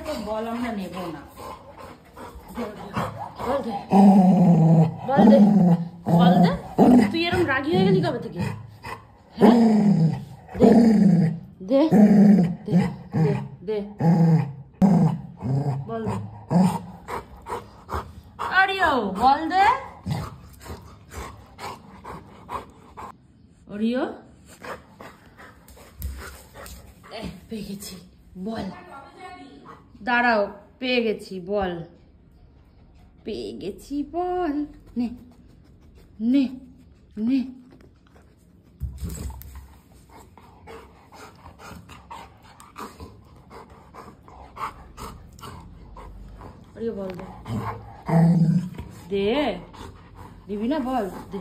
তো বল আমরা নেব না। বল দে, বল দে। তুই এরকম রাগি হয়ে গেলি কবে থেকে? হ্যাঁ, দে দে দে দে, বল দে। অরিও বল দে। অরিও পেয়ে গেছি, বল। দাঁড়াও, পেয়ে গেছি, বল। পেয়ে গেছি, বল। নে নে নে। অরিও বল দে। দে, দিবি না? বল দে।